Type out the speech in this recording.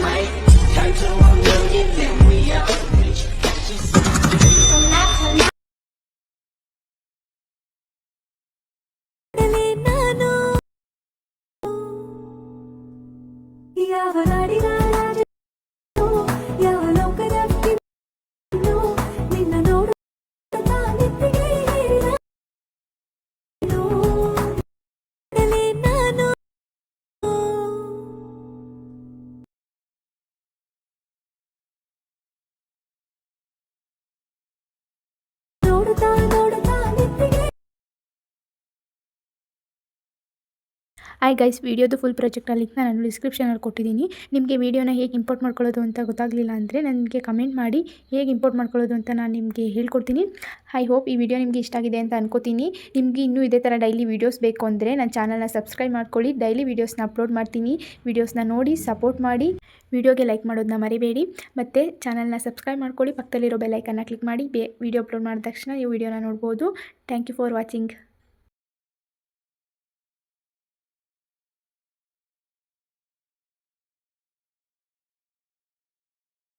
might turn to a million, then we up. Hi guys, ವಿಡಿಯೋದು full ಪ್ರಾಜೆಕ್ಟ್ನ ಲಿಂಕ್ನ ನಾನು ಡಿಸ್ಕ್ರಿಪ್ಷನಲ್ಲಿ ಕೊಟ್ಟಿದ್ದೀನಿ. ನಿಮಗೆ ವಿಡಿಯೋನ ಹೇಗೆ ಇಂಪೋರ್ಟ್ ಮಾಡ್ಕೊಳ್ಳೋದು ಅಂತ ಗೊತ್ತಾಗಲಿಲ್ಲ ಅಂದರೆ ನನಗೆ ಕಮೆಂಟ್ ಮಾಡಿ, ಹೇಗೆ ಇಂಪೋರ್ಟ್ ಮಾಡ್ಕೊಳ್ಳೋದು ಅಂತ ನಾನು ನಿಮಗೆ ಹೇಳ್ಕೊಡ್ತೀನಿ. ಐ ಹೋಪ್ ಈ ವಿಡಿಯೋ ನಿಮಗೆ ಇಷ್ಟ ಆಗಿದೆ ಅಂತ ಅನ್ಕೋತೀನಿ. ನಿಮಗೆ ಇನ್ನೂ ಇದೇ ಥರ ಡೈಲಿ ವೀಡಿಯೋಸ್ ಬೇಕು ಅಂದರೆ ನನ್ನ ಚಾನಲ್ನ ಸಬ್ಸ್ಕ್ರೈಬ್ ಮಾಡ್ಕೊಳ್ಳಿ. ಡೈಲಿ ವೀಡಿಯೋಸ್ನ ಅಪ್ಲೋಡ್ ಮಾಡ್ತೀನಿ. ವೀಡಿಯೋಸ್ನ ನೋಡಿ ಸಪೋರ್ಟ್ ಮಾಡಿ. ವಿಡಿಯೋಗೆ ಲೈಕ್ ಮಾಡೋದನ್ನ ಮರಿಬೇಡಿ. ಮತ್ತು ಚಾನಲ್ನ ಸಬ್ಸ್ಕ್ರೈಬ್ ಮಾಡ್ಕೊಳ್ಳಿ. ಪಕ್ಕದಲ್ಲಿರೋ ಬೆಲ್ ಐಕನ್ನ ಕ್ಲಿಕ್ ಮಾಡಿ. ವಿಡಿಯೋ ಅಪ್ಲೋಡ್ ಮಾಡಿದ ತಕ್ಷಣ ನೀವು ವಿಡಿಯೋನ ನೋಡ್ಬೋದು. Thank you for watching.